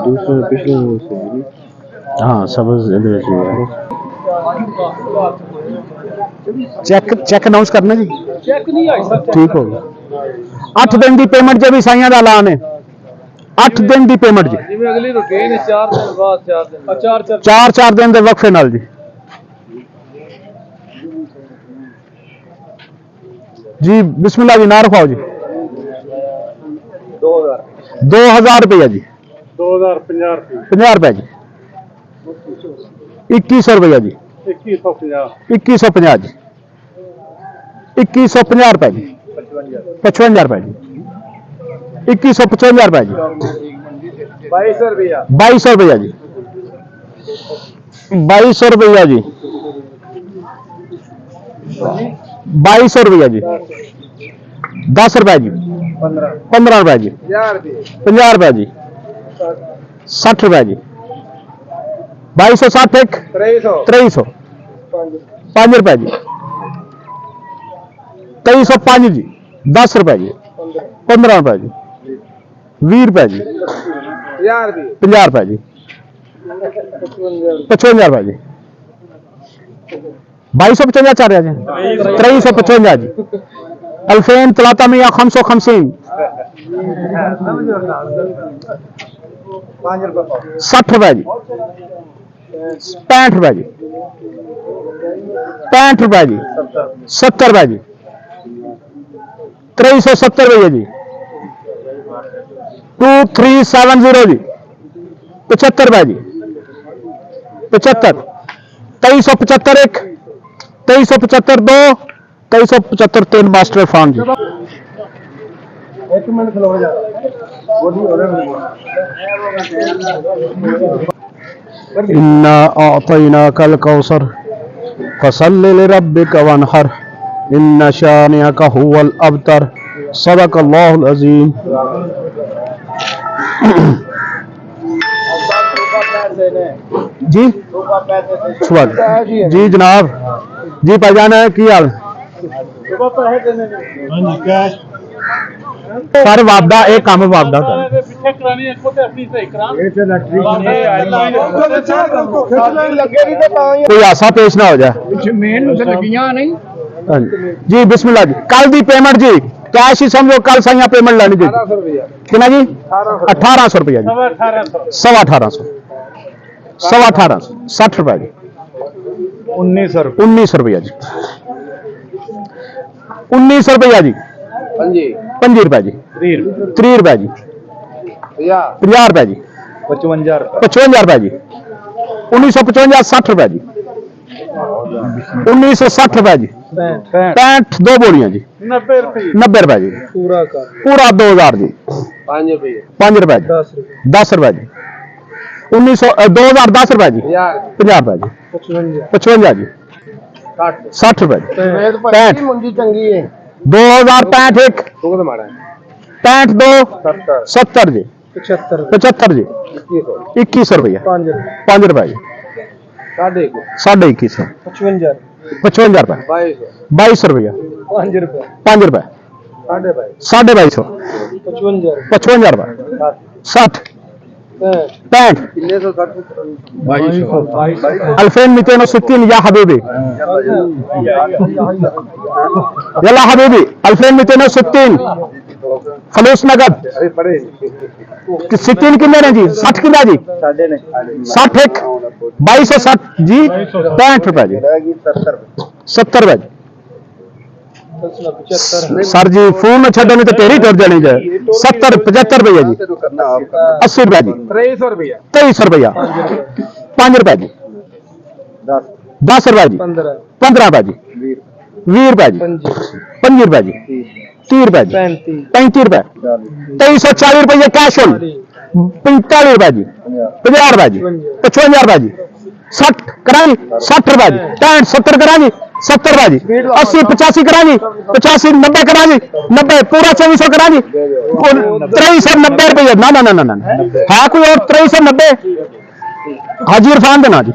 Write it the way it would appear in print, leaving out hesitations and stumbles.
दूसरे पिछले से हाँ सबज चेक चेक अनाउंस करना जी। चेक नहीं आई सर। ठीक हो गया 8 दिन की पेमेंट जो भी साइया का ऐलान है 8 दिन की पेमेंट जी जिवें अगली रूटीन 4 दिन बाद 4 दिन 4 दिन के वक्फे नाल जी। जी बिस्मिल्लाह जी ना रखाओ जी 2000 रुपया जी 50 रुपया जी 2100 रुपया जी 2150 जी 2150 रुपया जी 55 रुपया जी 2155 रुपया जी 2200 रुपया 2200 रुपया जी 2200 रुपया जी 2200 रुपया जी 10 रुपया जी 15 रुपया जी 50 रुपया जी 60 रुपया जी 2260 एक 2300 5 रुपया जी 2305 जी 10 रुपया जी 15 रुपया जी 20 रुपया जी 50 रुपया जी 55 रुपया जी 2255 चल रहा जी 2355 जी अल्फेन तलाता में या 550 60 रुपया जी 65 रुपया जी 65 रुपया जी 70 रुपया जी 2370 रुपया जी 2370 जी 75 रुपया जी 75 2375 एक 2375 दो 2375 3 मास्टर फार्म जी। एक मिनट खलो जा इन्ना अअतैनाकल कौसर फसल्लि लिरब्बिका वनहर इन्ना शानिअका हुवल अबतर सदक़ल्लाहुल अज़ीम। जी जी जनाब जी भाईजान है की हाल सर वापदा एक काम वापदा कर कोई ऐसा पेश ना हो जाए जी। बिस्मिल्लाह जी कल दी पेमेंट जी कैश ही समझो कल साइया पेमेंट लेनी जी कितना जी 1800 रुपया जी 1850 60 रुपया जी 1900 रुपया जी 1900 रुपया जी 5 रुपया जी 30 रुपया जी 50 रुपया जी 55 रुपया जी 1955 60 रुपया जी 1960 रुपया जी 65 दो बोलियां जी 90 रुपया जी पूरा 2000 जी 5 रुपया जी 10 रुपया जी 2010 रुपया जी 50 रुपया जी 55 जी 60 रुपया जी 2065 एक 65 दो 70 जी 75 जी 2100 रुपया 5 रुपया जी 2150 55 रुपया 2200 रुपया 5 रुपया 2250 55 रुपया 60 65 अल्फेन 260 या हबीबी यला हबीबी अल्फेन 260 फलूस नगद 60 कितने ने जी 60 कितना जी 60 एक 2260 जी 65 रुपया जी 70 रुपया जी सर जी फोन छो नहीं तो टेरी टुट जानी जाए 70 75 रुपया जी 80 रुपया जी 2300 रुपया 5 रुपया जी 10 रुपया जी 15 रुपया जी 20 रुपया जी 25 रुपया जी 30 रुपया जी 35 रुपया 2340 रुपये कैश होल 45 रुपया जी 50 रुपया जी 55 रुपया जी 60 करा जी 60 रुपया जी 65 70 करा जी 70 रुपया जी 80 85 करा जी 85 90 करा जी 90 पूरा 2400 करा जी 2390 रुपये ना ना ना ना है कोई और 2390 हाजी इरफान देना जी।